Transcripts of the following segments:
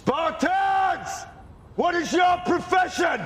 Spartans! What is your profession?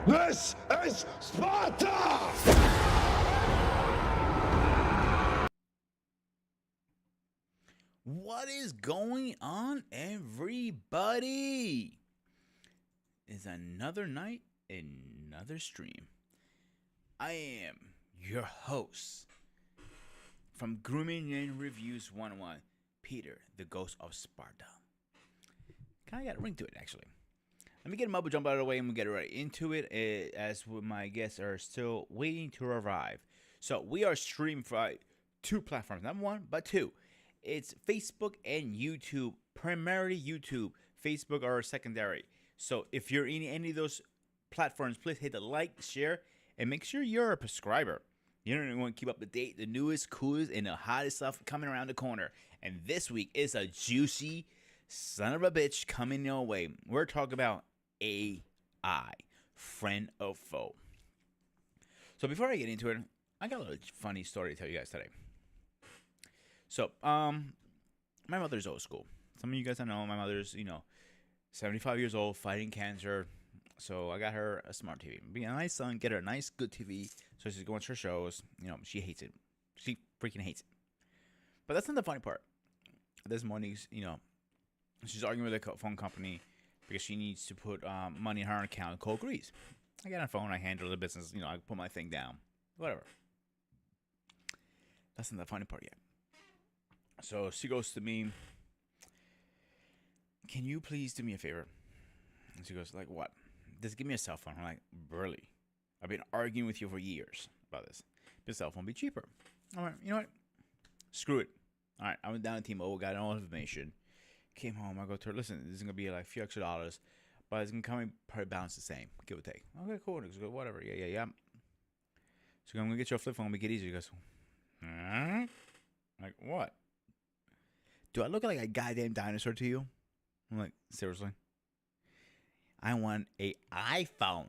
This is Sparta! What is going on, everybody? It's another night, another stream. I am your host from Grooming and Reviews 101, Peter, the Ghost of Sparta. Kind of got a ring to it, actually. Let me get a mumbo jump out of the way and we'll get right into it, as my guests are still waiting to arrive. So we are streaming for two platforms, not one, but two. It's Facebook and YouTube, primarily YouTube. Facebook are secondary. So if you're in any of those platforms, please hit the like, share, and make sure you're a subscriber. You don't want to keep up to date, the newest, coolest, and the hottest stuff coming around the corner. And this week is a juicy son of a bitch coming your way. We're talking about AI, friend or foe. So before I get into it, I got a little funny story to tell you guys today. So, my mother's old school. Some of you guys don't know, my mother's, 75 years old, fighting cancer. So I got her a smart TV. Be a nice son, get her a nice, good TV. So she's going to her shows. She hates it. She freaking hates it. But that's not the funny part. This morning, she's arguing with the phone company because she needs to put money in her account. Cole agrees. I got her phone. I handle the business. I put my thing down. Whatever. That's not the funny part yet. So she goes to me, can you please do me a favor? And she goes, like, what? Just give me a cell phone. I'm like, really? I've been arguing with you for years about this. The cell phone be cheaper. I'm like, you know what? Screw it. All right, I went down to T-Mobile, got all the information. Came home, I go to her, listen, this is going to be like a few extra dollars, but it's going to come in probably balance the same, give or take. Okay, cool. Goes, whatever, yeah. So I'm going to get you a flip phone, make it easier. He goes, like, what? Do I look like a goddamn dinosaur to you? I'm like, seriously? I want an iPhone.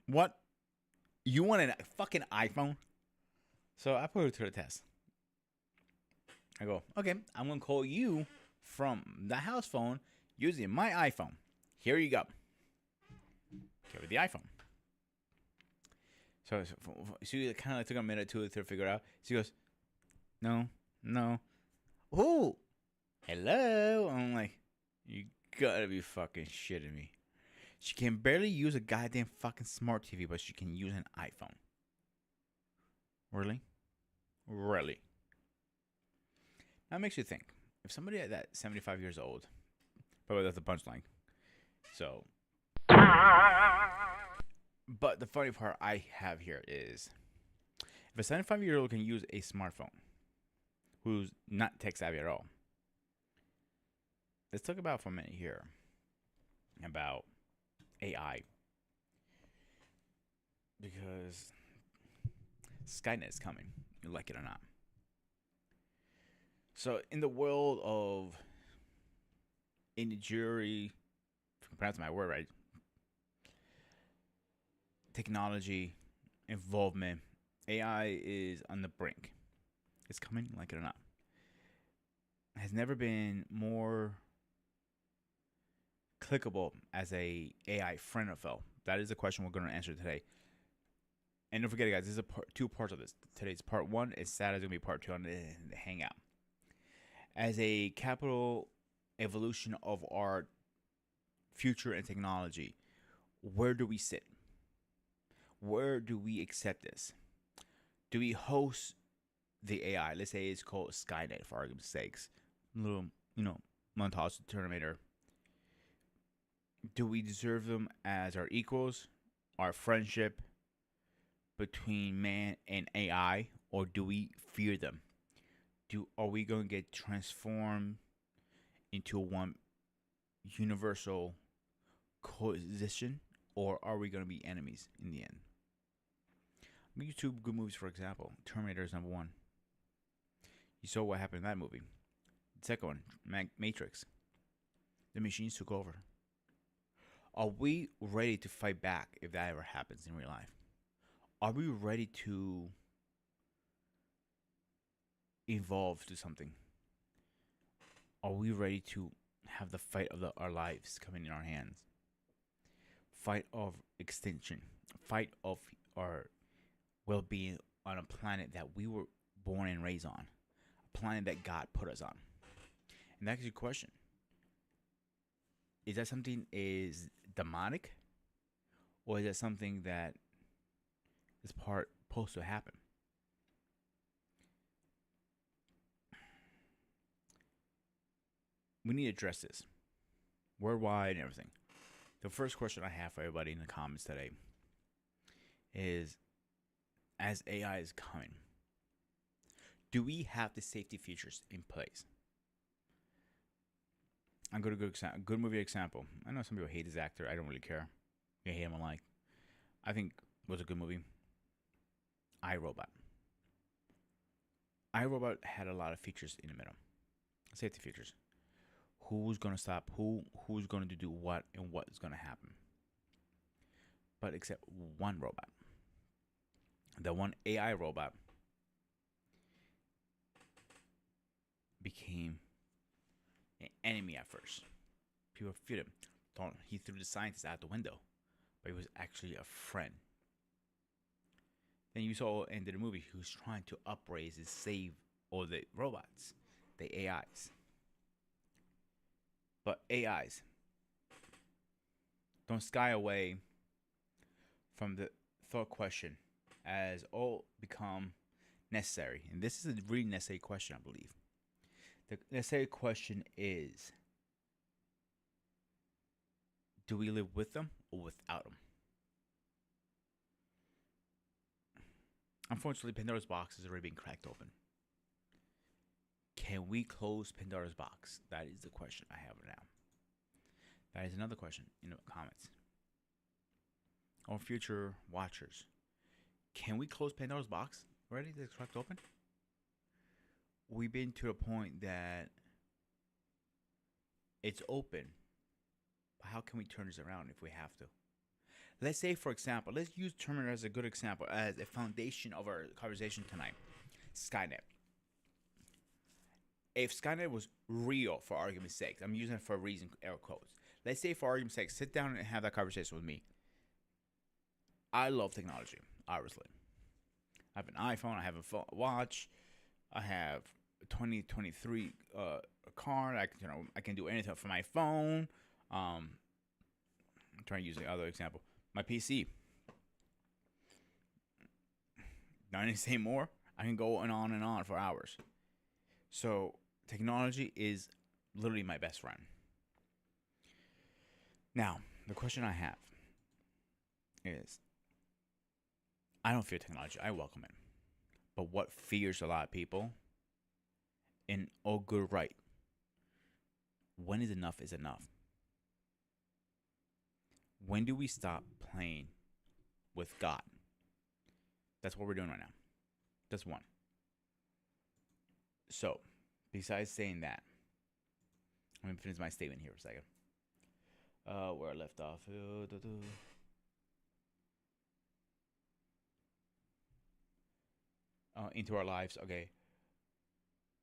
What? You want a fucking iPhone? So I put her to the test. I go, okay, I'm going to call you from the house phone using my iPhone. Here you go. Give her the iPhone. So she kind of took a minute to figure it out. She goes, no. Oh, hello. I'm like, you gotta be fucking shitting me. She can barely use a goddamn fucking smart TV, but she can use an iPhone. Really? That makes you think. If somebody at that 75 years old, by the way, that's the punchline. So, But the funny part I have here is if a 75-year-old can use a smartphone who's not tech savvy at all, let's talk about for a minute here about AI. Because Skynet is coming, you like it or not. So, in the world of, in the jury, if I can pronounce my word right, technology, involvement, AI is on the brink. It's coming, like it or not. Has never been more clickable as a AI friend or foe. That is the question we're going to answer today. And don't forget, guys, this is two parts of this. Today's part one. It's sad it's going to be part two on the hangout. As a capital evolution of our future and technology, where do we sit? Where do we accept this? Do we host the AI? Let's say it's called Skynet for argument's sakes. A little, montage Terminator. Do we deserve them as our equals, our friendship between man and AI, or do we fear them? Are we going to get transformed into one universal coexistence, or are we going to be enemies in the end? I'll give you two good movies, for example. Terminator is number one. You saw what happened in that movie. The second one, Matrix. The machines took over. Are we ready to fight back if that ever happens in real life? Are we ready to evolve to something? Are we ready to have the fight of our lives coming in our hands? Fight of extinction. Fight of our well-being on a planet that we were born and raised on. A planet that God put us on. And that's your question. Is that something is demonic? Or is that something that is supposed to happen? We need to address this worldwide and everything. The first question I have for everybody in the comments today is, as AI is coming, do we have the safety features in place? I'm going to go good movie example. I know some people hate this actor. I don't really care. You hate him alike. I think it was a good movie. iRobot. iRobot had a lot of features in the middle. Safety features. Who's going to stop who's going to do what, and what is going to happen. But except one robot. The one AI robot became an enemy at first. People feared him. He threw the scientist out the window, but he was actually a friend. Then you saw in the movie he was trying to upraise and save all the robots, the AIs. But AIs don't sky away from the thought question as all become necessary. And this is a really necessary question, I believe. The necessary question is, do we live with them or without them? Unfortunately, Pandora's box is already being cracked open. Can we close Pandora's box? That is the question I have now. That is another question in the comments. Our future watchers, can we close Pandora's box already? That's cracked open? We've been to a point that it's open. But how can we turn this around if we have to? Let's say, for example, let's use Terminator as a good example, as a foundation of our conversation tonight. Skynet. If Skynet was real, for argument's sake, I'm using it for a reason, air quotes. Let's say, for argument's sake, sit down and have that conversation with me. I love technology, obviously. I have an iPhone, I have a watch, I have a 2023 car. I can do anything from my phone. I'm trying to use the other example. My PC. Not to say more. I can go on and on for hours. So technology is literally my best friend. Now, the question I have is, I don't fear technology. I welcome it. But what fears a lot of people, in all good right, when is enough is enough? When do we stop playing with God? That's what we're doing right now. That's one. So, besides saying that, let me finish my statement here for a second. Where I left off. Into our lives. Okay.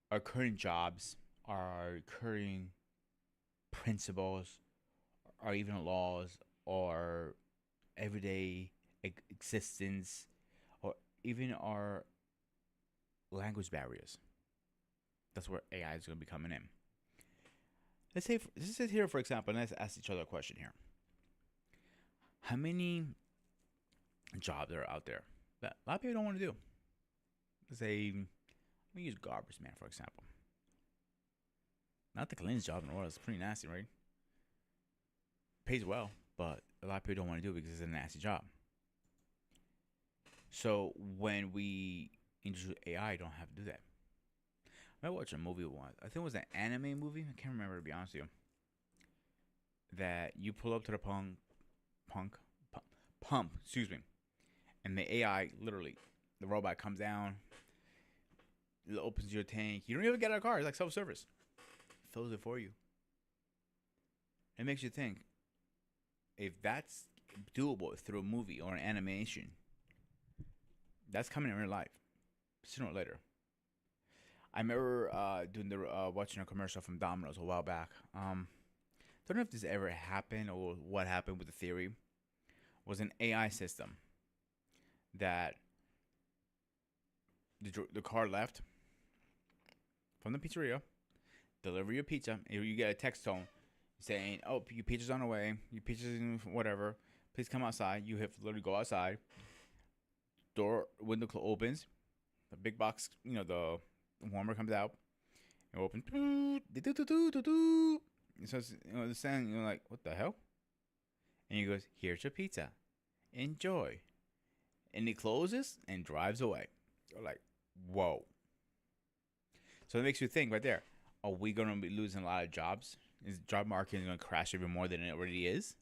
Our current jobs, our current principles, or even laws, or everyday existence, or even our language barriers. That's where AI is going to be coming in. Let's sit here, for example, and let's ask each other a question here. How many jobs are out there that a lot of people don't want to do? Let's say, let me use garbage man, for example. Not the cleanest job in the world. It's pretty nasty, right? Pays well, but a lot of people don't want to do it because it's a nasty job. So when we introduce AI, don't have to do that. I watched a movie once. I think it was an anime movie. I can't remember, to be honest with you. That you pull up to the pump, excuse me, and the AI, literally, the robot comes down, it opens your tank. You don't even get out of the car. It's like self-service. It fills it for you. It makes you think, if that's doable through a movie or an animation, that's coming in real life, sooner or later. I remember watching a commercial from Domino's a while back. Don't know if this ever happened or what happened with the theory. It was an AI system that the car left from the pizzeria, deliver your pizza, and you get a text tone saying, "Oh, your pizza's on the way. Your pizza's whatever. Please come outside." You have to literally go outside. Window opens. The big box, the warmer comes out. It opens. So the sound, you're like, what the hell? And he goes, "Here's your pizza. Enjoy." And he closes and drives away. You're like, whoa. So it makes you think right there. Are we going to be losing a lot of jobs? Is the job market going to crash even more than it already is?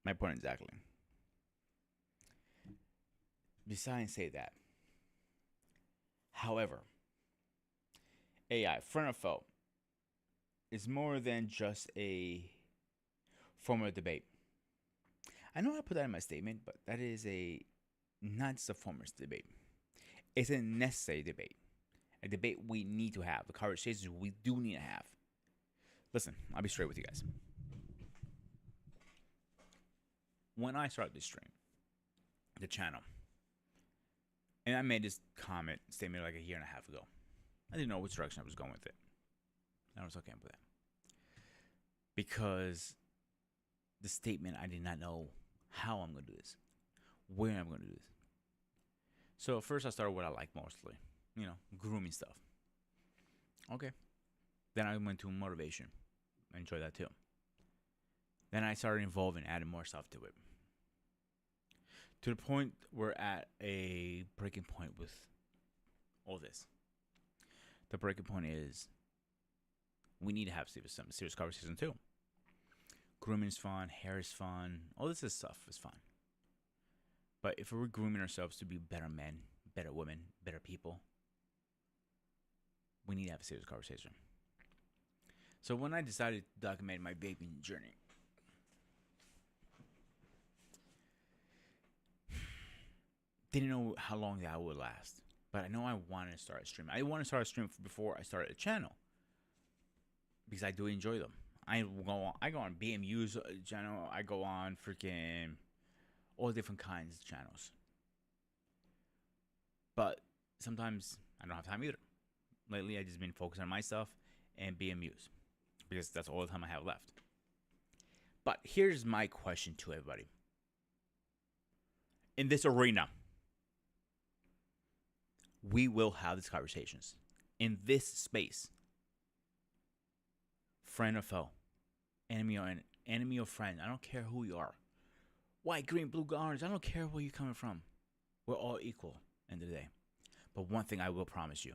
My point exactly. Besides say that. However, AI, front of foe, is more than just a form of debate. I know I put that in my statement, but that is not just a form of debate. It's a necessary debate. A debate we need to have. The conversations we do need to have. Listen, I'll be straight with you guys. When I started this stream, the channel, and I made this statement like a year and a half ago. I didn't know which direction I was going with it. I was okay with that. Because the statement, I did not know how I'm going to do this, where I'm going to do this. So first I started what I like mostly, grooming stuff. Okay. Then I went to motivation. I enjoy that too. Then I started adding more stuff to it. To the point we're at a breaking point with all this. The breaking point is we need to have some serious conversation too. Grooming is fun, hair is fun, all this stuff is fun. But if we're grooming ourselves to be better men, better women, better people, we need to have a serious conversation. So when I decided to document my vaping journey, didn't know how long that would last. But I know I wanted to start a stream. I want to start a stream before I started a channel. Because I do enjoy them. I go on BMU's channel. I go on freaking all different kinds of channels. But sometimes I don't have time either. Lately, I've just been focusing on my stuff and BMU's. Because that's all the time I have left. But here's my question to everybody. In this arena, we will have these conversations. In this space. Friend or foe. Enemy or friend. I don't care who you are. white, green, blue, orange. I don't care where you're coming from. We're all equal end of the day. But one thing I will promise you,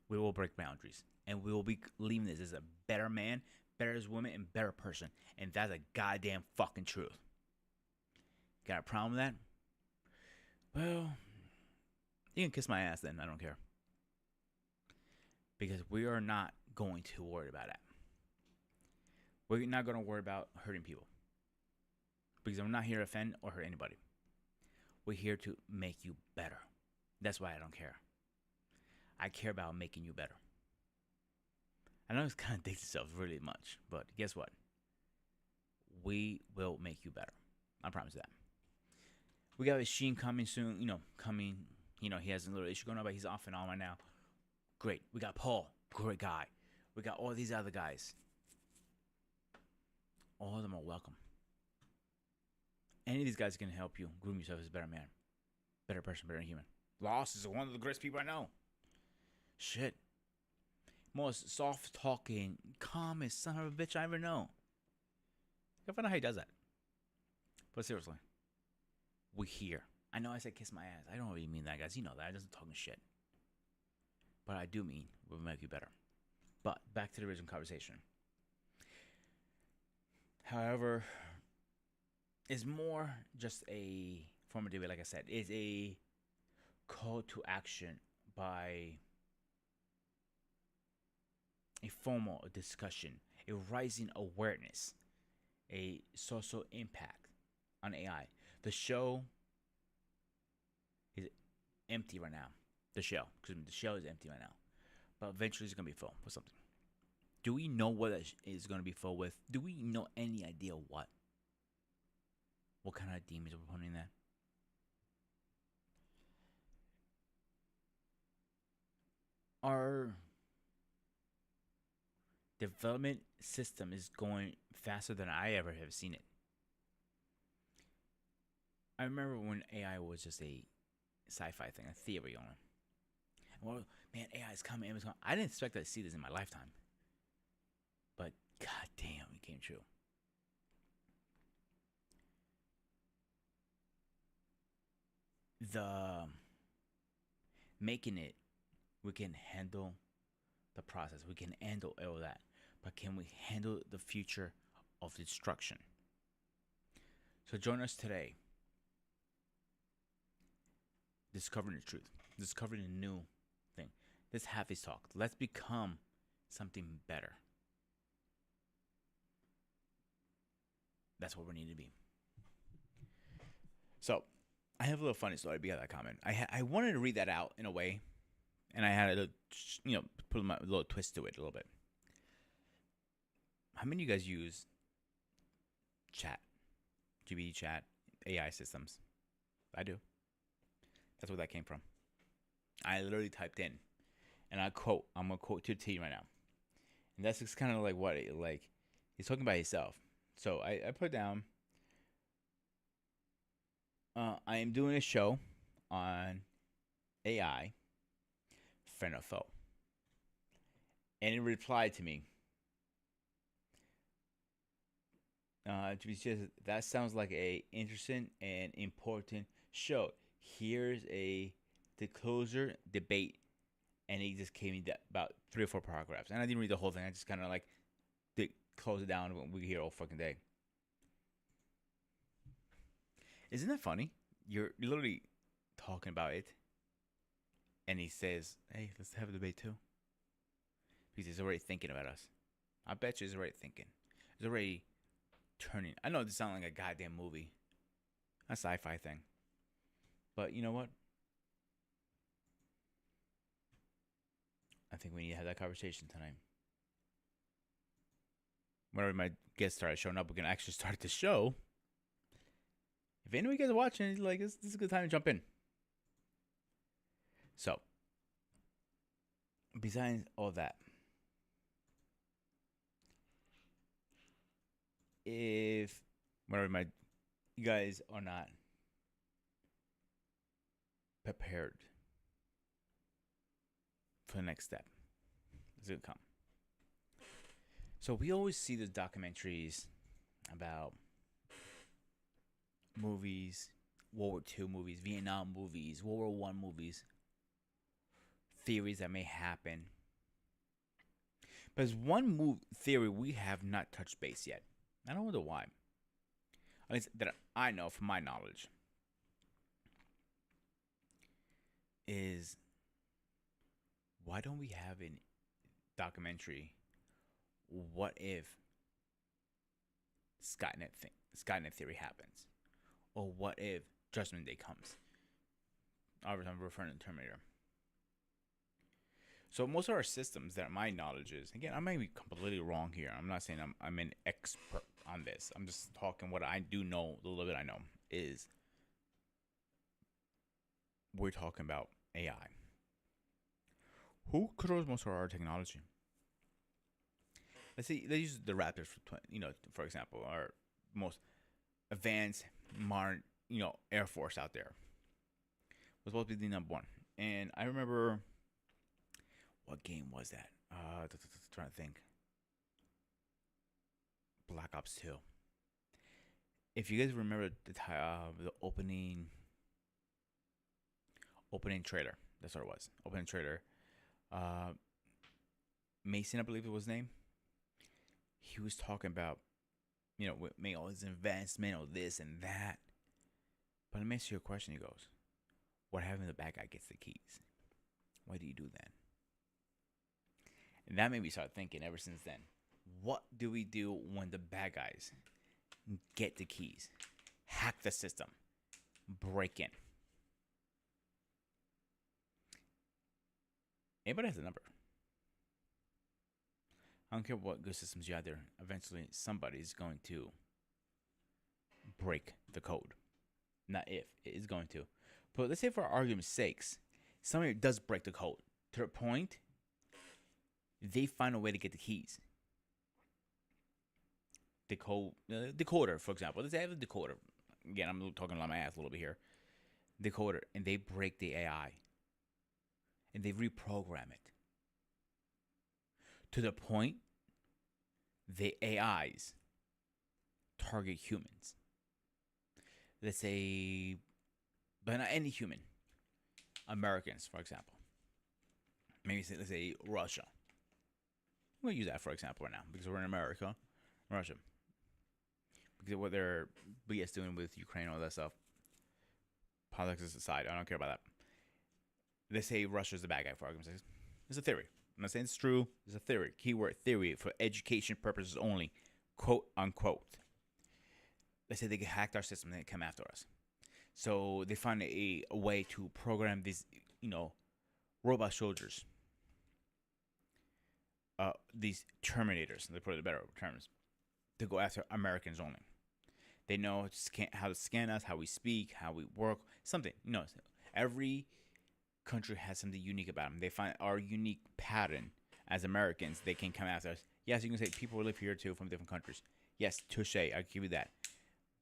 we will break boundaries. And we will be leaving this as a better man, better as woman, and better person. And that's a goddamn fucking truth. Got a problem with that? Well, you can kiss my ass then. I don't care. Because we are not going to worry about that. We're not going to worry about hurting people. Because I'm not here to offend or hurt anybody. We're here to make you better. That's why I don't care. I care about making you better. I know it's kind of dates itself really much, but guess what? We will make you better. I promise that. We got Sheen coming soon. He has a little issue going on, but he's off and on right now. Great. We got Paul. Great guy. We got all these other guys. All of them are welcome. Any of these guys can help you groom yourself as a better man, better person, better human. Loss is one of the greatest people I know. Shit. Most soft-talking, calmest son of a bitch I ever know. I find out how he does that. But seriously, we're here. I know I said kiss my ass. I don't really mean that, guys. You know that. I just talking shit. But I do mean we'll make you better. But back to the original conversation. However, it's more just a formative, like I said. It's a call to action by a formal discussion, a rising awareness, a social impact on AI. The show is empty right now. The show is empty right now. But eventually it's going to be full with something. Do we know what it is going to be full with? Do we know any idea what? What kind of demons are we putting in that? Our development system is going faster than I ever have seen it. I remember when AI was just a sci-fi thing, a theory on it. Well, man, AI is coming, AI is coming. I didn't expect to see this in my lifetime. But goddamn, it came true. The making it, we can handle the process. We can handle all that. But can we handle the future of destruction? So join us today. Discovering the truth. Discovering a new thing. Let's have this talk. Let's become something better. That's what we need to be. So, I have a little funny story because that comment. I wanted to read that out in a way, and I had to, put my little twist to it a little bit. How many of you guys use chat, GPT chat, AI systems? I do. That's where that came from. I literally typed in, and I'm gonna quote to the T right now, and that's just kind of like what he's talking about himself. So I put down. I am doing a show on AI, friend or foe, and it replied to me. That sounds like a interesting and important show. Here's a disclosure debate, and he just gave me about 3 or 4 paragraphs, and I didn't read the whole thing. I just kind of close it down when we hear all fucking day. Isn't that funny? You're literally talking about it, and he says, "Hey, let's have a debate too," because he's already thinking about us. I bet you he's already thinking. He's already turning. I know this sounds like a goddamn movie, a sci-fi thing, but you know what? I think we need to have that conversation tonight. Whenever my guests start showing up, we can actually start the show. If any of you guys are watching, this is a good time to jump in. So, besides all that, if whenever you guys are not prepared for the next step, it's gonna come. So we always see the documentaries about movies, World War II movies, Vietnam movies, World War One movies, theories that may happen. But there's one theory we have not touched base yet. I don't know why. At least that I know from my knowledge. Is why don't we have a documentary? What if Skynet theory happens, or what if Judgment Day comes? Obviously, I'm referring to Terminator. So most of our systems, that my knowledge is, again, I might be completely wrong here. I'm not saying I'm an expert on this. I'm just talking what I do know. The little bit I know is we're talking about AI. Who controls most of our technology? Let's use the Raptors for example, our most advanced modern Air Force out there. Was supposed to be the number one, and I remember what game was that? Trying to think. Black Ops 2. If you guys remember the opening trailer, that's what it was. Opening trailer. Mason, I believe it was his name. He was talking about, make all this investment, all this and that. But let me ask you a question. He goes, what happens if the bad guy gets the keys? Why do you do that? And that made me start thinking ever since then. What do we do when the bad guys get the keys, hack the system, break in? Anybody has a number? I don't care what good systems you have there. Eventually, somebody's going to break the code. Not if, it is going to. But let's say for argument's sakes, somebody does break the code to the point they find a way to get the keys. Decoder, for example. Let's say I have a decoder. Again, I'm talking on my ass a little bit here. Decoder, and they break the AI. And they reprogram it. To the point the AIs target humans. Let's say, but not any human. Americans, for example. Maybe let's say Russia. We'll use that for example right now because we're in America. Russia. Because of what they're BS doing with Ukraine, all that stuff. Politics aside, I don't care about that. Let's say Russia's the bad guy for argument's sake. It's a theory. I'm not saying it's true. It's a theory. Keyword theory for education purposes only. Quote unquote. Let's say they get hacked our system and they come after us. So they find a way to program these, robot soldiers. These Terminators, they put it in better terms, to go after Americans only. They know how to scan us, how we speak, how we work, something. Every country has something unique about them. They find our unique pattern as Americans. They can come after us. Yes, you can say people live here too from different countries. Yes, touche, I'll give you that.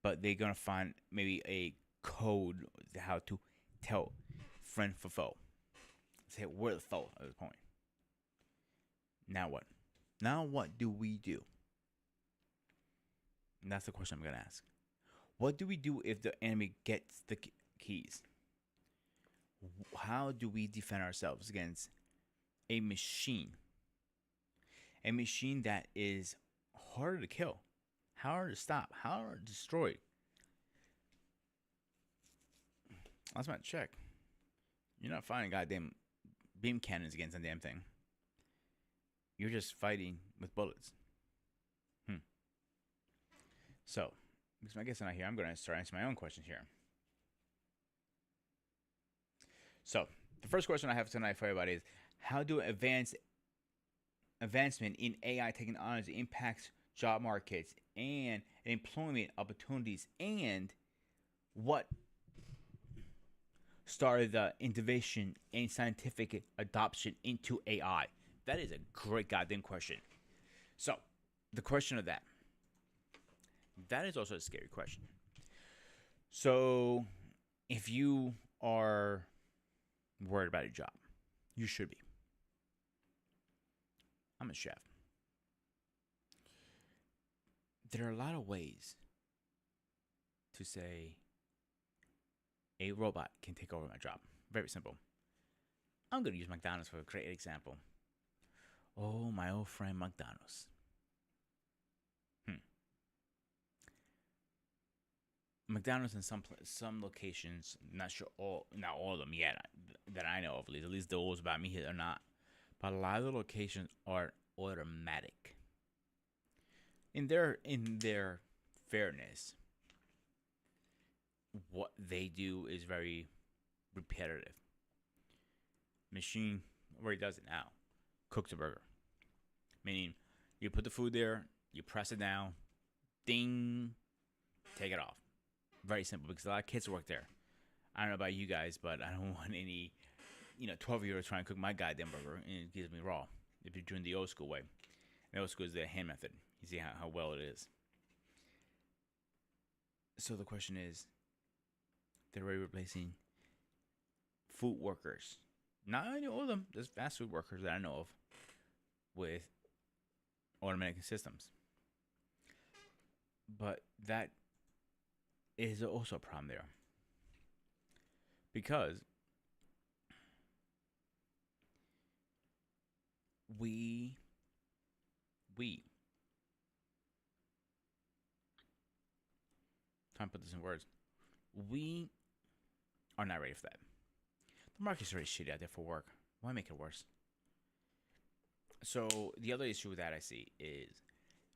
But they're going to find maybe a code how to tell friend for foe. Say we're the foe at this point. Now what? Now what do we do? And that's the question I'm going to ask. What do we do if the enemy gets the keys? How do we defend ourselves against a machine? A machine that is harder to kill, harder to stop, harder to destroy. Last time I checked, you're not fighting goddamn beam cannons against a damn thing. You're just fighting with bullets. So, because my guests are not here, I'm going to start answering my own questions here. So, the first question I have tonight for everybody is, how do advancement in AI technology impacts job markets and employment opportunities, and what started the innovation and scientific adoption into AI? That is a great goddamn question. So, the question of that is also a scary question. So, if you are worried about your job, you should be. I'm a chef. There are a lot of ways to say a robot can take over my job. Very simple. I'm going to use McDonald's for a great example. Oh, my old friend McDonald's. McDonald's in some locations, not sure not all of them yet that I know of. At least those by me here are not. But a lot of the locations are automatic. In their fairness, what they do is very repetitive. Machine already does it now. Cooks a burger. Meaning you put the food there, you press it down, ding, take it off. Very simple because a lot of kids work there. I don't know about you guys, but I don't want any, 12-year-olds trying to cook my goddamn burger and it gives me raw. If you're doing the old school way. The old school is the hand method. You see how well it is. So the question is, they're already replacing food workers. Not only all of them, there's fast food workers that I know of with automatic systems. But that is also a problem there. Because we trying to put this in words. We are not ready for that. The market's already shitty out there for work. Why make it worse? So the other issue with that I see is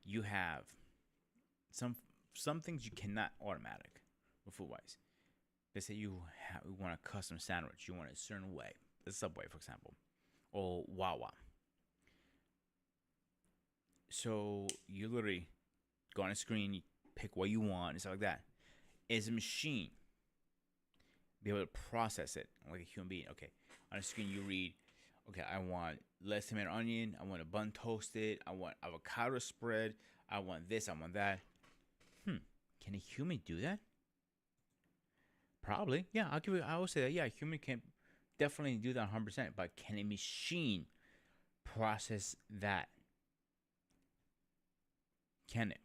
you have some things you cannot automatic with food wise. Let's say you want a custom sandwich. You want it a certain way. The Subway, for example, or Wawa. So you literally go on a screen, you pick what you want and stuff like that. Is a machine be able to process it like a human being? Okay, on a screen you read, okay, I want less tomato onion, I want a bun toasted, I want avocado spread, I want this, I want that. Can a human do that? Probably. Yeah, I will say that. Yeah, a human can definitely do that 100%. But can a machine process that? Can it?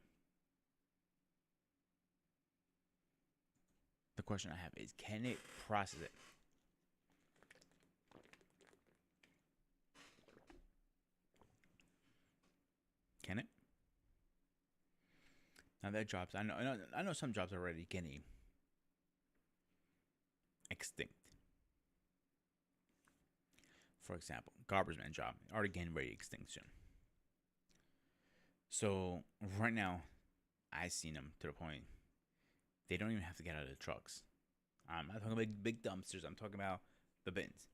The question I have is, can it process it? Can it? Now that jobs, I know some jobs are already getting extinct. For example, garbage man job already getting ready extinction. So right now, I've seen them to the point they don't even have to get out of the trucks. I'm not talking about big dumpsters. I'm talking about the bins.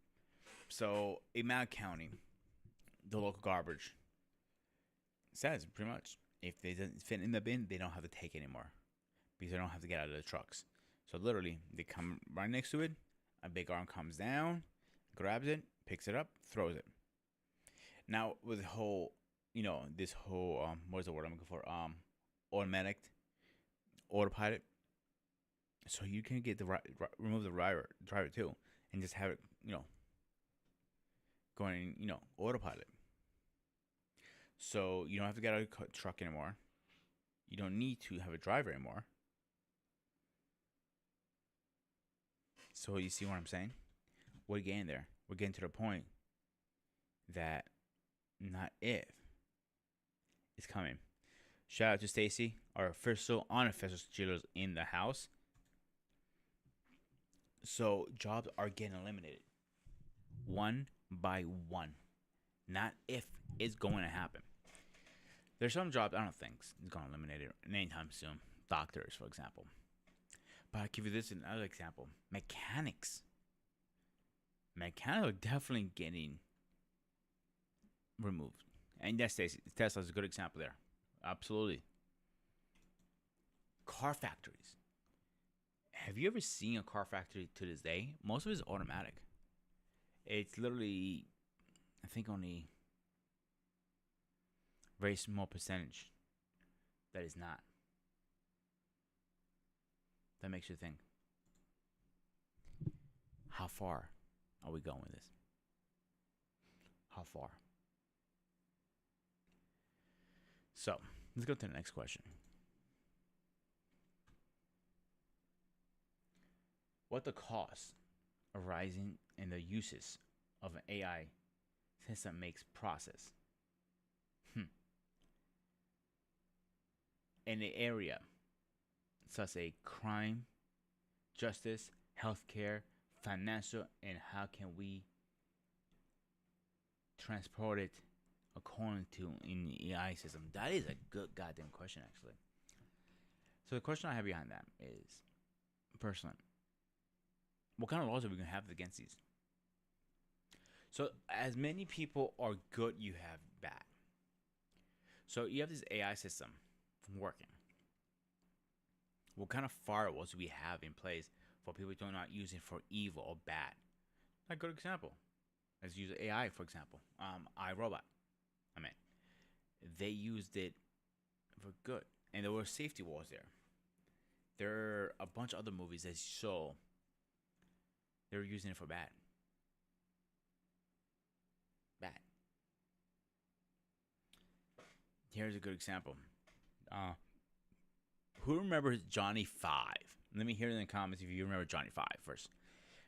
So in Mount County, the local garbage says pretty much if they doesn't fit in the bin, they don't have to take it anymore because they don't have to get out of the trucks. So literally, they come right next to it. A big arm comes down, grabs it, picks it up, throws it. Now with the whole, this whole what's the word I'm looking for? Automatic, autopilot. So you can get remove the driver too, and just have it, going, autopilot. So you don't have to get out of the truck anymore. You don't need to have a driver anymore. So you see what I'm saying? We're getting there. We're getting to the point that not if it's coming. Shout out to Stacy, our official, unofficial cheerleaders in the house. So jobs are getting eliminated one by one. Not if it's going to happen. There's some jobs I don't think is going to eliminate it anytime soon. Doctors, for example. But I'll give you this another example. Mechanics. Mechanics are definitely getting removed. And yes, Tesla's a good example there. Absolutely. Car factories. Have you ever seen a car factory to this day? Most of it is automatic. It's literally, I think, only a very small percentage that is not. That makes you think. How far are we going with this? How far? So, let's go to the next question. what the cost arising in the uses of an AI system makes process. In the area such as crime, justice, healthcare, financial, and how can we transport it according to in the AI system? That is a good goddamn question, actually. So the question I have behind that is, personally, what kind of laws are we gonna have against these? So as many people are good, you have bad. So you have this AI system working. What kind of firewalls do we have in place for people to not use it for evil or bad? A good example. Let's use AI for example. iRobot. I mean, they used it for good, and there were safety walls there. There are a bunch of other movies that show they're using it for bad. Bad. Here's a good example. Who remembers Johnny 5? Let me hear in the comments if you remember Johnny 5 first.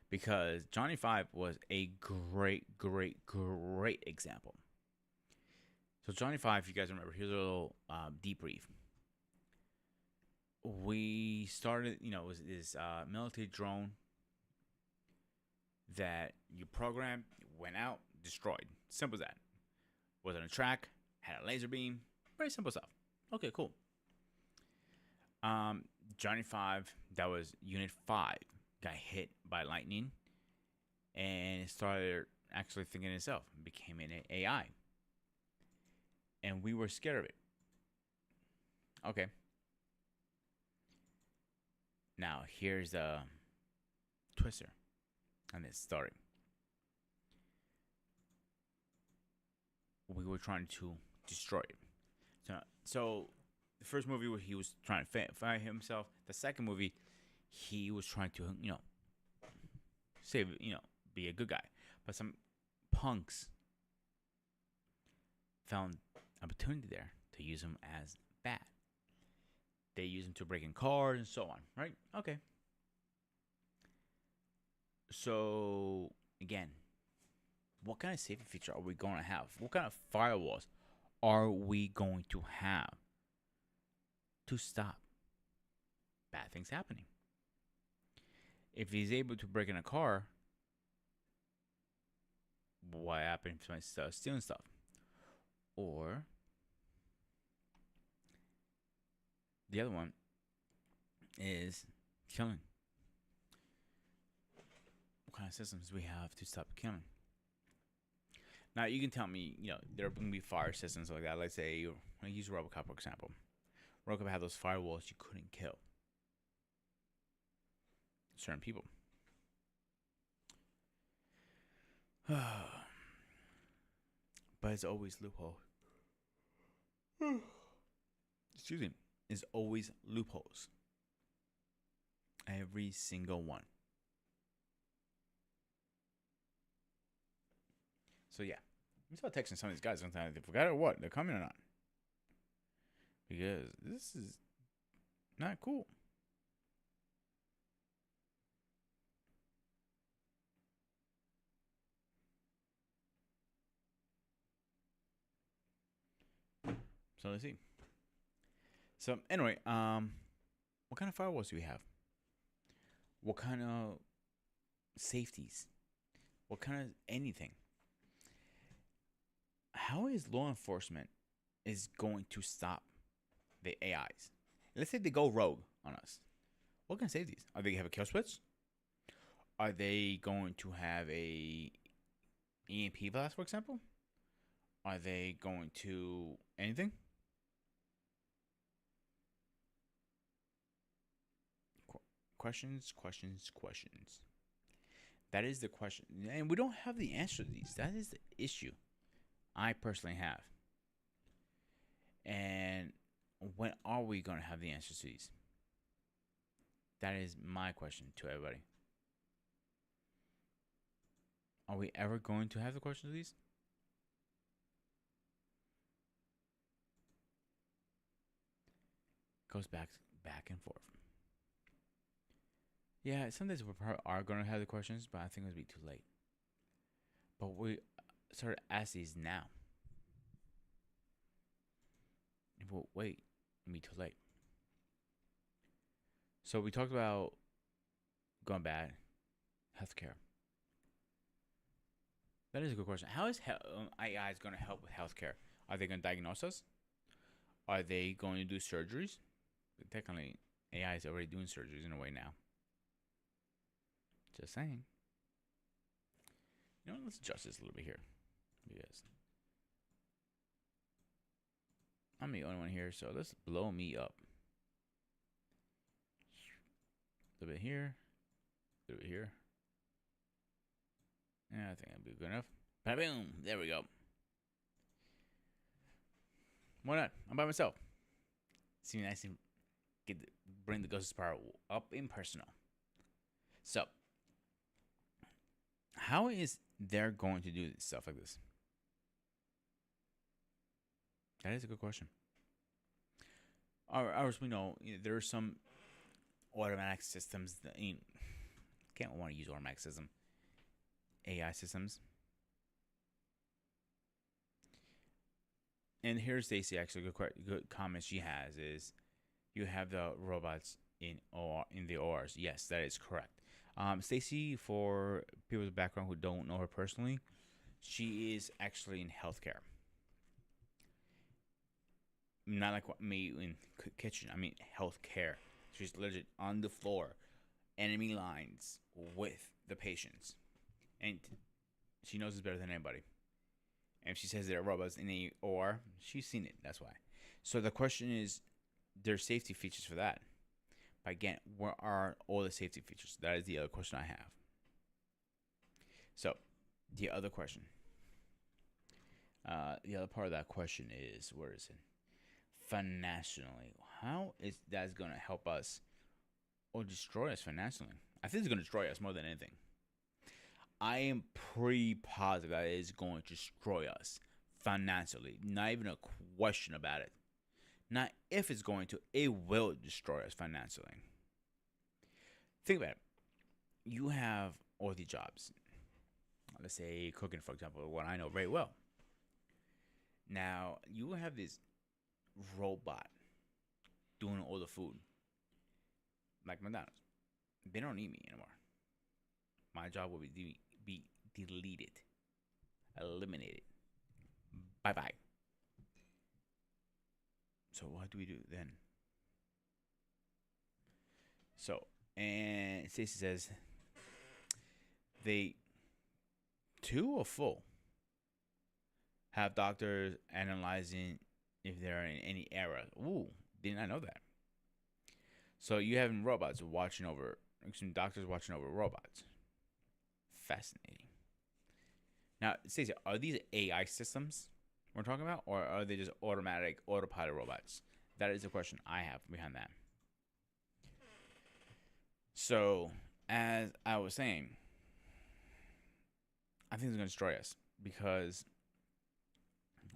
Because Johnny 5 was a great example. So Johnny 5, if you guys remember, here's a little debrief. We started, it was this military drone that you programmed, went out, destroyed. Simple as that. Was on a track, had a laser beam. Very simple stuff. Okay, cool. Johnny 5, that was Unit 5, got hit by lightning and it started actually thinking itself. It became an AI. And we were scared of it. Okay. Now, here's the twister on this story. We were trying to destroy it. So the first movie where he was trying to fight himself. The second movie, he was trying to, save, be a good guy. But some punks found opportunity there to use him as bad. They use him to break in cars and so on, right? Okay. So, again, what kind of safety feature are we going to have? What kind of firewalls are we going to have to stop bad things happening? If he's able to break in a car, what happens if somebody's stealing stuff? Or the other one is killing. What kind of systems do we have to stop killing? Now, you can tell me, there are going to be fire systems like that. Let's say, I use RoboCop, for example. RoboCop had those firewalls you couldn't kill certain people. But it's always loopholes. Excuse me. It's always loopholes. Every single one. So yeah, let me start texting some of these guys sometimes. They forgot or what? They're coming or not? Because this is not cool. So let's see. So anyway, what kind of firewalls do we have? What kind of safeties? What kind of anything? How is law enforcement is going to stop the AIs? Let's say they go rogue on us. What kind of safeties? Are they going to have a kill switch? Are they going to have a EMP blast, for example? Are they going to anything? Questions. That is the question. And we don't have the answer to these. That is the issue I personally have. And when are we going to have the answers to these? That is my question to everybody. Are we ever going to have the questions to these? Goes back and forth. Yeah, some days we probably are gonna have the questions, but I think it'll be too late. But we started ask these now. If we wait, it'll be too late. So we talked about going bad, healthcare. That is a good question. How is AI is going to help with healthcare? Are they going to diagnose us? Are they going to do surgeries? Technically, AI is already doing surgeries in a way now. Just saying. You know, let's adjust this a little bit here, because I'm the only one here. So let's blow me up. A little bit here, a little bit here. Yeah, I think that'd be good enough. Boom! There we go. Why not? I'm by myself. Seems nice and bring the ghost power up in personal. So, how is they're going to do stuff like this? That is a good question. Ours, we know there are some automatic systems that can't want to use automatic system. AI systems. And here's Stacy. Actually, good comment she has is, you have the robots in the ORs. Yes, that is correct. Stacy, for people's background who don't know her personally, she is actually in healthcare. Not like me in kitchen. I mean healthcare. She's legit on the floor, enemy lines with the patients, and she knows it better than anybody. And if she says there are robots in the OR, she's seen it. That's why. So the question is, there's safety features for that. But again, where are all the safety features? That is the other question I have. So, the other question. The other part of that question is, where is it? Financially. How is that going to help us or destroy us financially? I think it's going to destroy us more than anything. I am pretty positive that it is going to destroy us financially. Not even a question about it. Not if it's going to, it will destroy us financially. Think about it. You have all the jobs. Let's say cooking, for example, what I know very well. Now, you have this robot doing all the food. Like McDonald's. They don't need me anymore. My job will be deleted. Eliminated. Bye-bye. So what do we do then? So, and Stacey says they two or full have doctors analyzing if they're in any error. Ooh, did not know that. So you having robots watching over, some doctors watching over robots. Fascinating. Now, Stacey, are these AI systems we're talking about, or are they just automatic autopilot robots? That is the question I have behind that. So, as I was saying, I think it's going to destroy us because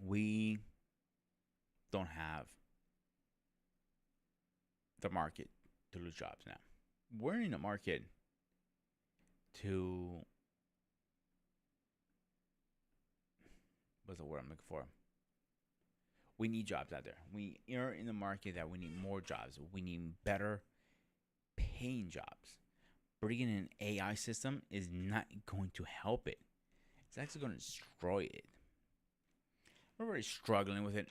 we don't have the market to lose jobs now. We're in a market to, what's the word I'm looking for? We need jobs out there. We are in the market that we need more jobs. We need better paying jobs. Bringing an AI system is not going to help it. It's actually going to destroy it. We're already struggling with it.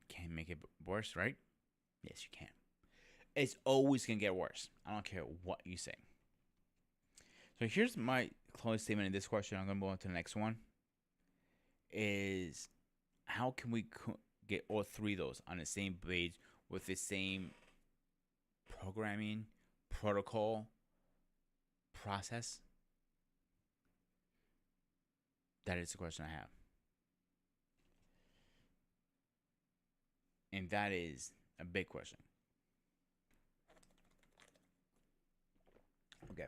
Can't make it worse, right? Yes, you can. It's always going to get worse. I don't care what you say. So here's my closing statement in this question. I'm going to move on to the next one. Is how can we get all three of those on the same page with the same programming, protocol, process? That is the question I have. And that is a big question. Okay,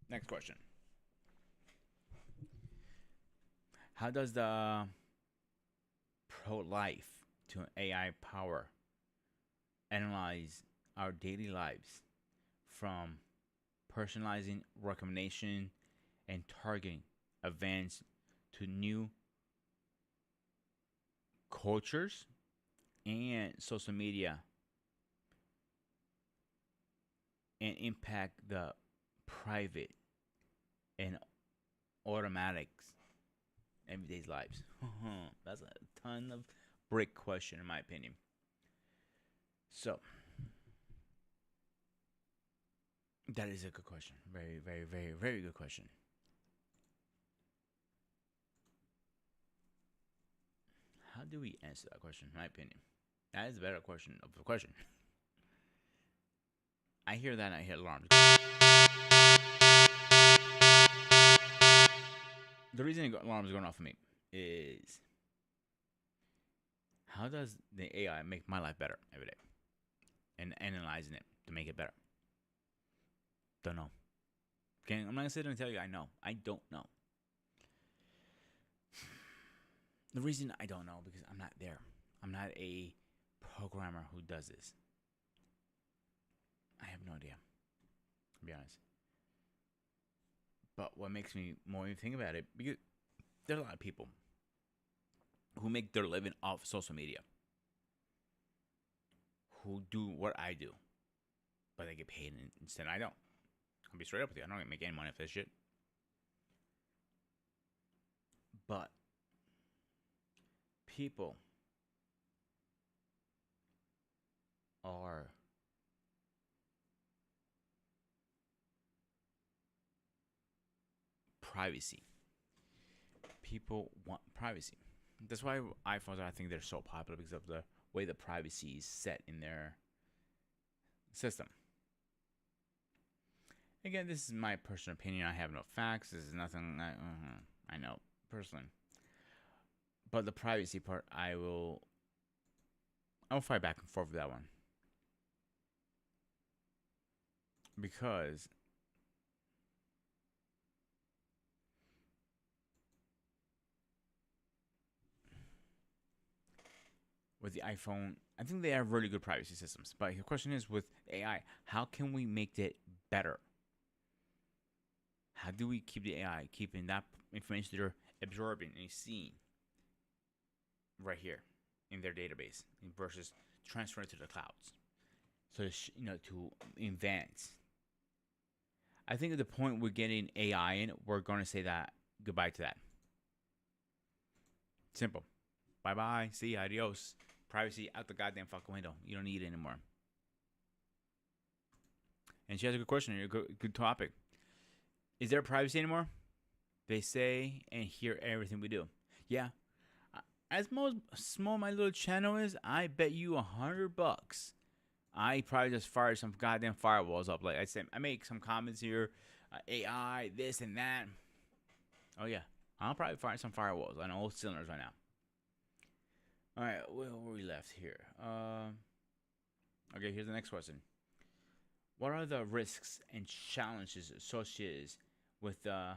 next question. How does the pro-life to AI power analyze our daily lives, from personalizing recommendation and targeting events to new cultures and social media, and impact the private and automatics everyday's lives? That's a ton of brick question in my opinion. So that is a good question. Very, very, very, very good question. How do we answer that question? In my opinion, that is a better question of a question. I hear that and I hear alarms. The reason alarms are going off of me is, how does the AI make my life better every day? And analyzing it to make it better. Don't know. Okay, I'm not gonna sit there and tell you I know. I don't know. The reason I don't know because I'm not there. I'm not a programmer who does this. I have no idea. To be honest. But what makes me more even think about it, because there are a lot of people who make their living off social media, who do what I do, but they get paid instead. I don't. I'll be straight up with you. I don't make any money off this shit. But people are privacy. People want privacy. That's why iPhones, I think they're so popular, because of the way the privacy is set in their system. Again, this is my personal opinion. I have no facts. This is nothing I know personally. But the privacy part, I'll fight back and forth with that one. Because with the iPhone, I think they have really good privacy systems. But the question is, with AI, how can we make it better? How do we keep the AI keeping that information that they're absorbing and seeing right here in their database versus transferring it to the clouds? So, to advance. I think at the point we're getting AI in, we're going to say that goodbye to that. Simple. Bye-bye. See ya. Adios. Privacy out the goddamn fucking window. You don't need it anymore. And she has a good question. A good topic. Is there privacy anymore? They say and hear everything we do. Yeah. As small my little channel is, I bet you $100 I probably just fired some goddamn firewalls up. Like I said, I make some comments here, AI, this and that. Oh yeah, I'll probably fire some firewalls on all cylinders right now. All right, where we left here? Okay, here's the next question. What are the risks and challenges associated with the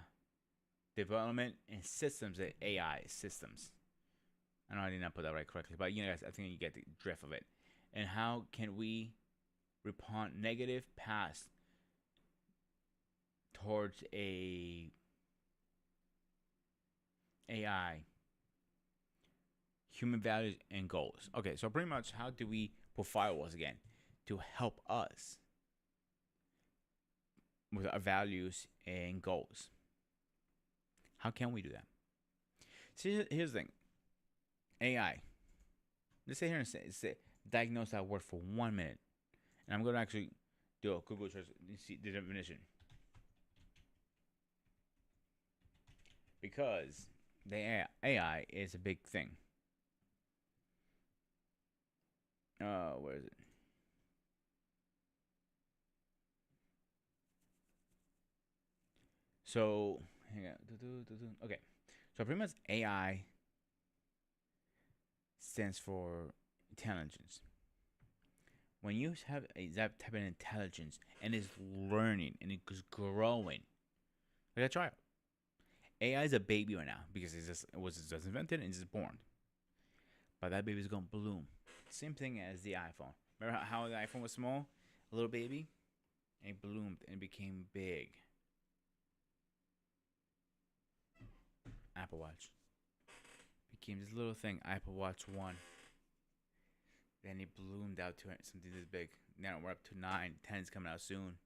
development and systems of AI systems? I know I did not put that right correctly, but guys, I think you get the drift of it. And how can we respond negative past towards a AI, human values and goals? Okay, so pretty much, how do we put firewalls again to help us with our values and goals? How can we do that? See, here's the thing. AI. Let's sit here and say diagnose that word for 1 minute. And I'm going to actually do a Google search and see the definition. Because the AI is a big thing. Where is it? So, hang on. Okay. So pretty much AI stands for intelligence. When you have that type of intelligence and is learning and it is growing, like a child. AI is a baby right now because it was just invented and just born. But that baby is gonna bloom. Same thing as the iPhone. Remember how the iPhone was small? a little baby, and it bloomed and became big. Apple Watch became this little thing, Apple Watch 1. Then it bloomed out to something this big. Now we're up to 9. 10 is coming out soon.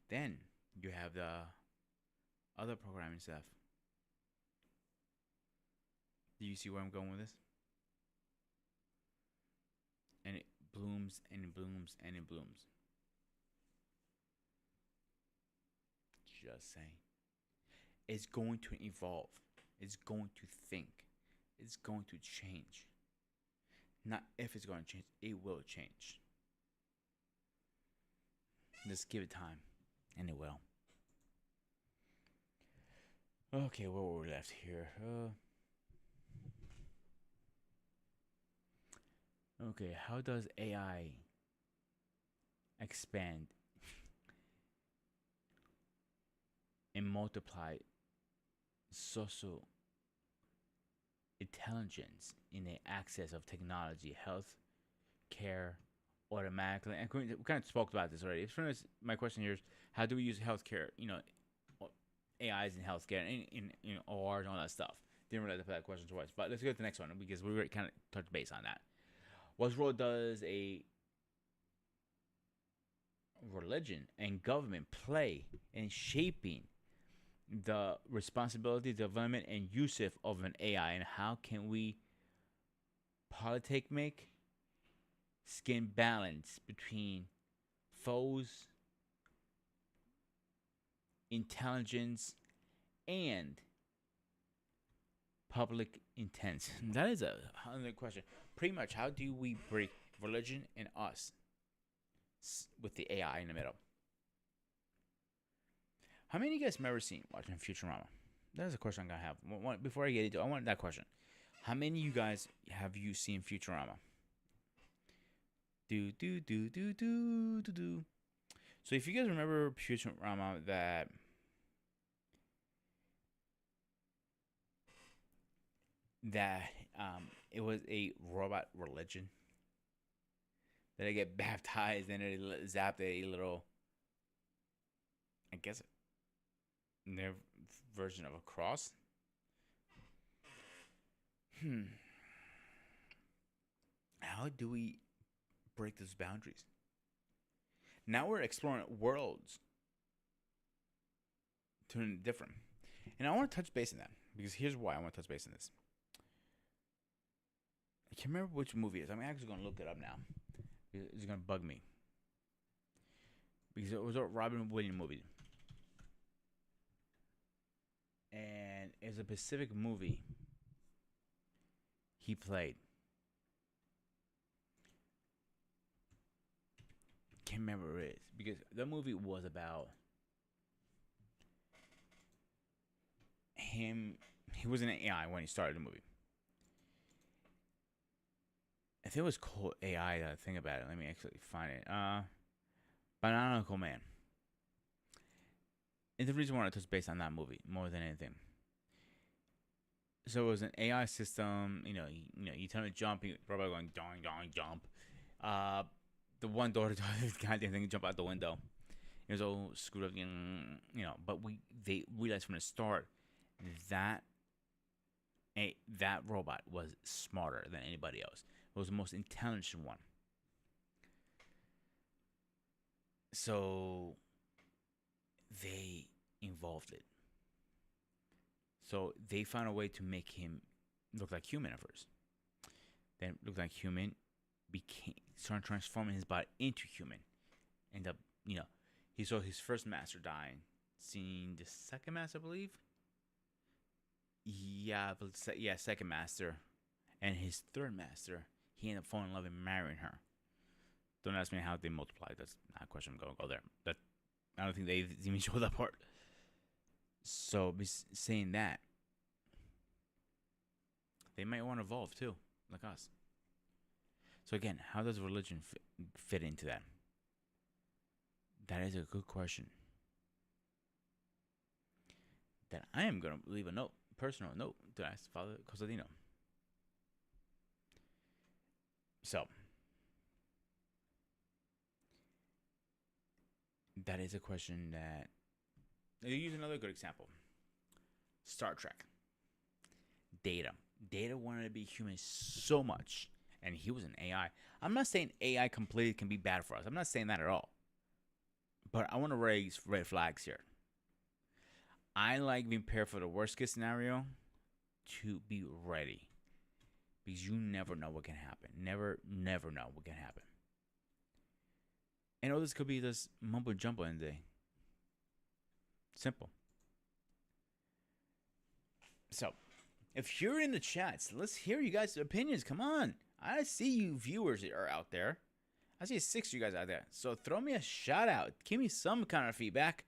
Then you have the other programming stuff. Do you see where I'm going with this? And it blooms and it blooms and it blooms. Just saying. It's going to evolve. It's going to think. It's going to change. Not if it's going to change, it will change. Just give it time, and it will. Okay, where were we left here? Okay, how does AI expand and multiply social intelligence in the access of technology, health care automatically? And we kind of spoke about this already. My question here is, how do we use healthcare? AIs in healthcare and in ORs and all that stuff. Didn't really put that question twice, but let's go to the next one because we already kind of touched base on that. What role does a religion and government play in shaping the responsibility, development, and usage of an AI, and how can we politic make skin balance between foes, intelligence, and public intent? That is another question. Pretty much, how do we break religion and us with the AI in the middle? How many of you guys have ever seen watching Futurama? That's a question I'm gonna have. Before I get into it, I want that question. How many of you guys have you seen Futurama? Do. So if you guys remember Futurama, that it was a robot religion that they get baptized and it zapped a little, I guess, their version of a cross. How do we break those boundaries? Now we're exploring worlds to different. And I want to touch base on that because here's why I want to touch base on this. I can't remember which movie it is. I'm actually going to look it up now. It's going to bug me. Because it was a Robin Williams movie. And it's a Pacific movie he played. Can't remember what it is. Because the movie was about him. He was an AI when he started the movie. I think it was called AI. That I think about it. Let me actually find it. Bionicle Man. And the reason why I touch base on that movie more than anything. So it was an AI system. You tell him to jump, he's probably going dong dong jump. The one daughter goddamn thing jump out the window. It was all screwed up, But they realized from the start that that robot was smarter than anybody else. It was the most intelligent one. So they involved it. So they found a way to make him look like human at first. Then looked like human, started transforming his body into human. End up, he saw his first master dying. Seeing the second master, I believe. Second master. And his third master, he ended up falling in love and marrying her. Don't ask me how they multiplied. That's not a question. I'm going to go there. But I don't think they even showed that part. So, saying that, they might want to evolve too, like us. So again, how does religion fit into that? That is a good question. That I am going to leave a note, personal note, to ask Father Cosadino. So, That is a question that. You use another good example. Star Trek. Data. Data wanted to be human so much, and he was an AI. I'm not saying AI completely can be bad for us. I'm not saying that at all. But I want to raise red flags here. I like being prepared for the worst case scenario to be ready. Because you never know what can happen. Never know what can happen. And all this could be this mumbo jumbo in the day. Simple. So, if you're in the chats, let's hear you guys' opinions. Come on. I see you viewers that are out there. I see 6 of you guys out there. So throw me a shout out. Give me some kind of feedback.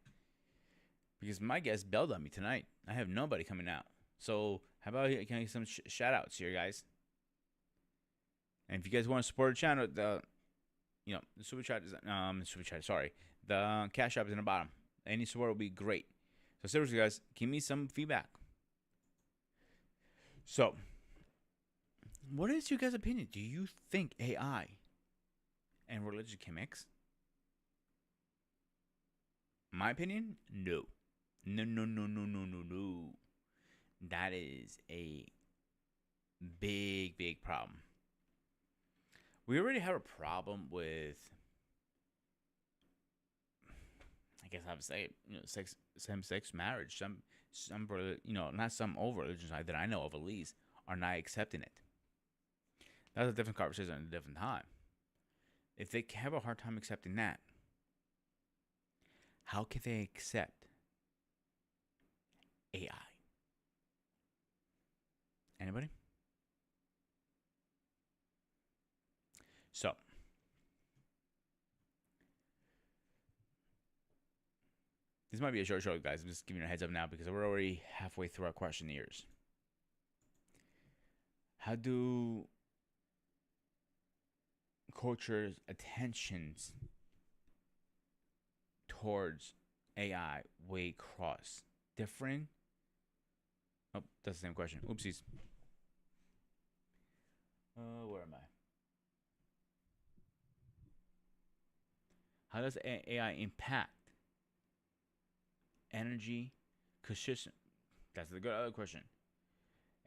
Because my guest bailed on me tonight. I have nobody coming out. So how about can I get some shout outs here, guys? And if you guys want to support the channel, the super chat is the cash app is in the bottom. Any support will be great. So seriously, guys, give me some feedback. So, what is your guys' opinion? Do you think AI and religion can mix? My opinion, no. No. That is a big problem. We already have a problem with, I guess I would say, same-sex marriage. Some, not some over religions that I know of at least are not accepting it. That's a different conversation at a different time. If they have a hard time accepting that, how can they accept AI? Anybody? So, this might be a short show, guys. I'm just giving you a heads up now because we're already halfway through our questionnaires. How do culture's attentions towards AI way cross? Different? Oh, that's the same question. Oopsies. Where am I? How does AI impact energy, consistent? That's the good other question.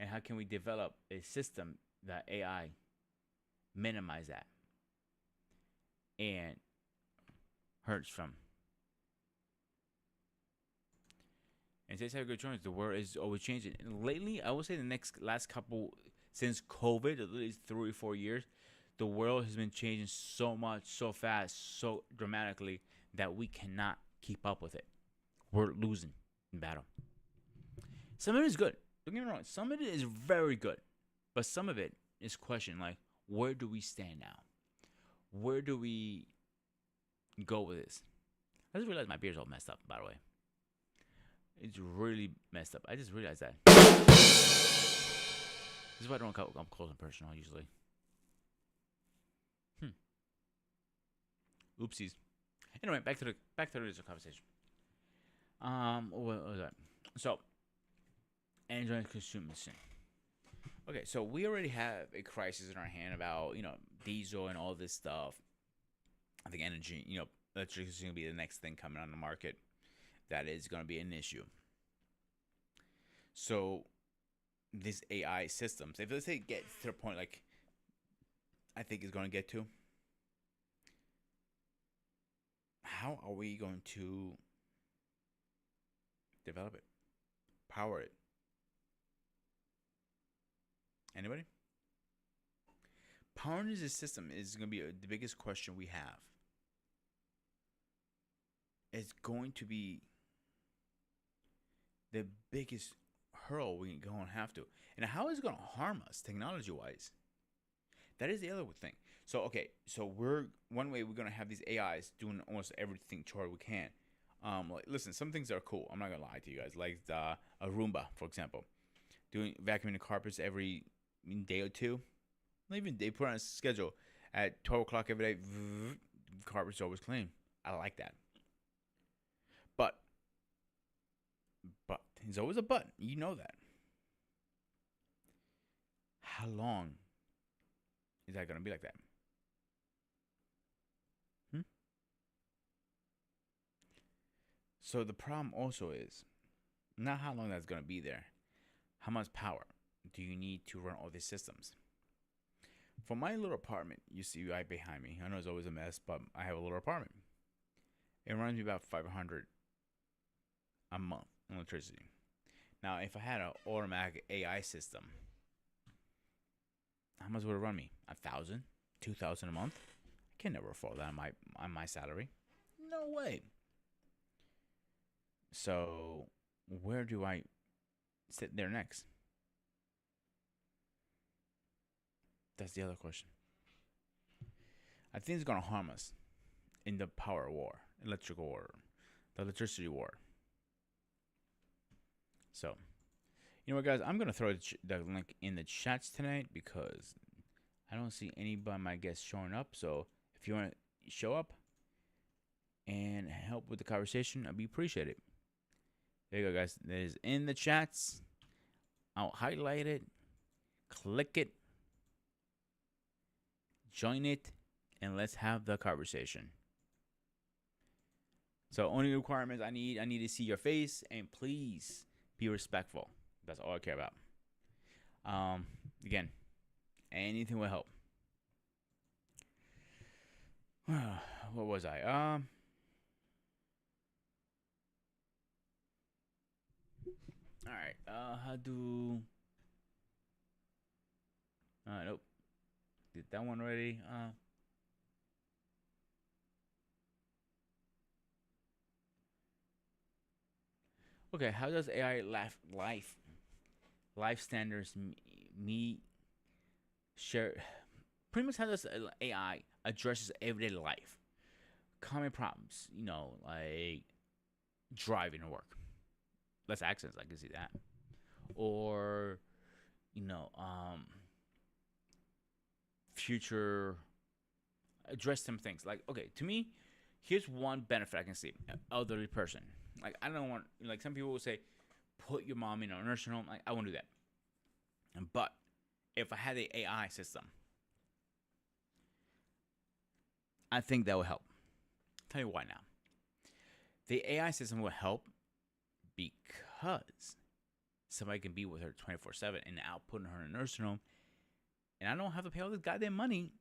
And how can we develop a system that AI minimize that and hurts from? And today's have a good choice. The world is always changing. And lately, I would say the last couple, since COVID, at least 3 or 4 years, the world has been changing so much, so fast, so dramatically that we cannot keep up with it. We're losing in battle. Some of it is good. Don't get me wrong. Some of it is very good. But some of it is question like, where do we stand now? Where do we go with this? I just realized my beard's all messed up, by the way. It's really messed up. I just realized that. This is why I don't come close and personal usually. Oopsies. Anyway, back to the original conversation. What was that? So, Android consumption. Okay, so we already have a crisis in our hand about diesel and all this stuff. I think energy, electricity is going to be the next thing coming on the market. That is going to be an issue. So, these AI systems, if let's say it gets to the point like I think it's going to get to, how are we going to develop it, power it? Anybody? Powering this system is going to be the biggest question we have. It's going to be the biggest hurdle we're going to have to. And how is it going to harm us technology-wise? That is the other thing. So, okay, so one way we're going to have these AIs doing almost everything we can. Listen, some things are cool. I'm not going to lie to you guys. Like a Roomba, for example. Vacuuming the carpets every day or two. Not even they put on a schedule at 12 o'clock every day. Carpets are always clean. I like that. But there's always a but. You know that. How long is that going to be like that? So the problem also is not how long that's going to be there. How much power do you need to run all these systems? For my little apartment, you see right behind me. I know it's always a mess, but I have a little apartment. It runs me about 500 a month in electricity. Now, if I had an automatic AI system, how much would it run me? 1,000, 2,000 a month? I can never afford that on my salary. No way. So, where do I sit there next? That's the other question. I think it's gonna harm us in the power war, electrical war, the electricity war. So, you know what, guys? I'm gonna throw the link in the chats tonight because I don't see anybody, my guests, showing up. So, if you want to show up and help with the conversation, I'd be appreciated. There you go, guys. That is in the chats. I'll highlight it, click it, join it, and let's have the conversation. So only requirements I need to see your face, and please be respectful. That's all I care about. Again, anything will help. What was I? All right. How do? Nope. Did that one already? Okay. How does AI life standards meet share? Pretty much how does AI addresses everyday life, common problems? You know, like driving to work. Less accidents. I can see that. Or, you know, future address some things like, okay, to me, here's one benefit I can see: elderly person. Like, I don't want, like, some people will say put your mom in a nursing home. Like, I won't do that. But if I had the AI system, I think that would help. Tell you why now. The AI system will help because somebody can be with her 24/7 and out putting her in a nursing home, and I don't have to pay all this goddamn money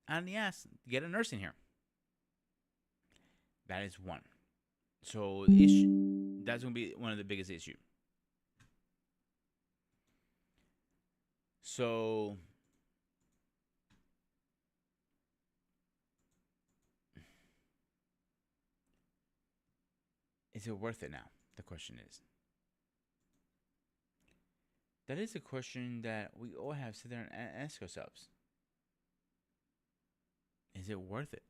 on the ass to get a nurse in here. That is one. So the issue, that's gonna be one of the biggest issues. So is it worth it now? The question is. That is a question that we all have to sit there and ask ourselves. Is it worth it?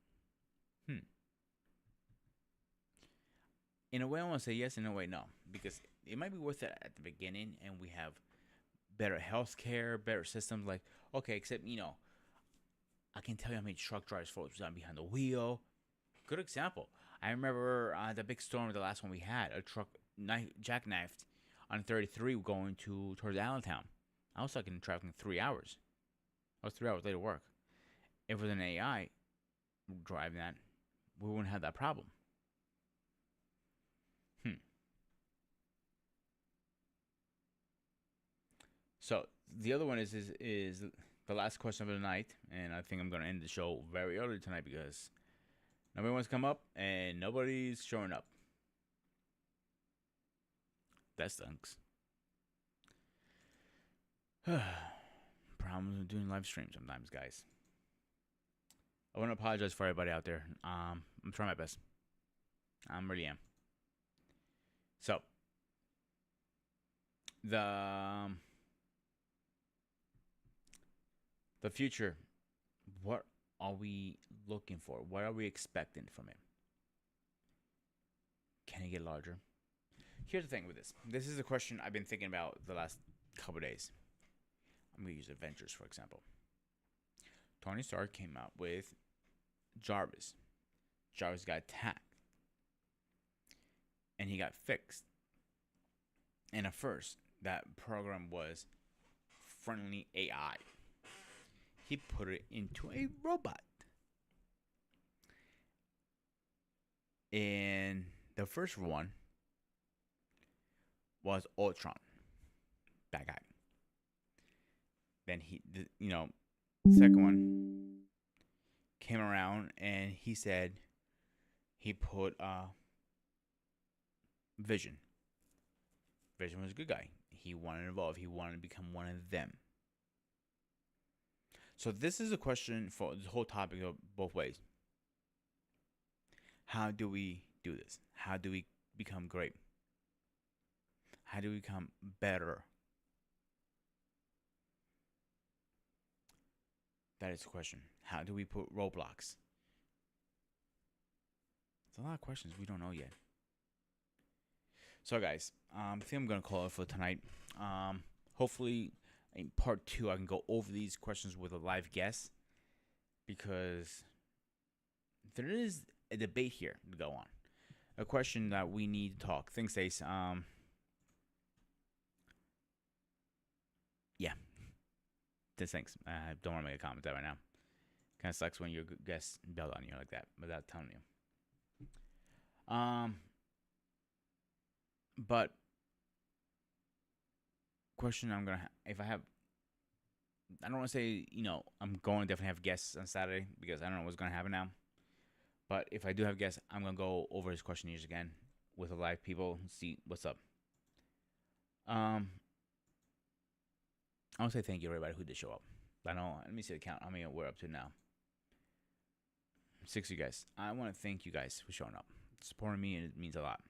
In a way, I want to say yes. In a way, no. Because it might be worth it at the beginning and we have better health care, better systems. Like, okay, except, you know, I can tell you how many truck drivers fall behind the wheel. Good example. I remember the big storm, the last one we had, a truck jackknifed on 33 going towards Allentown. I was stuck in traffic in 3 hours. I was 3 hours late to work. If it was an AI driving that, we wouldn't have that problem. So the other one is the last question of the night, and I think I'm gonna end the show very early tonight because nobody wants to come up and nobody's showing up. That stinks. Problems with doing live streams sometimes, guys. I want to apologize for everybody out there. I'm trying my best. I really am. So the future, what are we looking for? What are we expecting from it? Can it get larger? Here's the thing with this. This is a question I've been thinking about the last couple of days. I'm going to use Avengers, for example. Tony Stark came out with Jarvis. Jarvis got attacked. And he got fixed. And at first, that program was friendly AI. He put it into a robot. And The first one was Ultron, that guy. Then the second one came around and he said he put Vision. Vision was a good guy. He wanted to evolve. He wanted to become one of them. So this is a question for the whole topic of both ways. How do we do this? How do we become great? How do we become better? That is the question. How do we put roadblocks? It's a lot of questions we don't know yet. So, guys, I think I'm going to call it for tonight. Hopefully, in part 2, I can go over these questions with a live guest, because there is a debate here to go on. A question that we need to talk. Thanks, Ace. Yeah. Thanks. I don't want to make a comment that right now. Kind of sucks when your guests bail on you like that without telling you. But question I'm gonna if I have, I don't want to say I'm going to definitely have guests on Saturday because I don't know what's gonna happen now. But if I do have guests, I'm gonna go over his questionnaires again with the live people and see what's up. I want to say thank you to everybody who did show up. I know. Let me see the count. How many we're up to now? 6 of you guys. I want to thank you guys for showing up, supporting me, and it means a lot.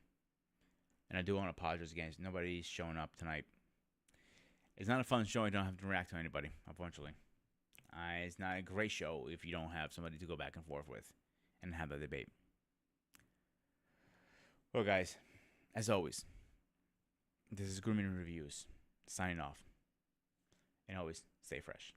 And I do want to apologize again. Nobody's showing up tonight. It's not a fun show. You don't have to react to anybody, unfortunately. It's not a great show if you don't have somebody to go back and forth with and have a debate. Well, guys, as always, this is Grooming Reviews, signing off. And always stay fresh.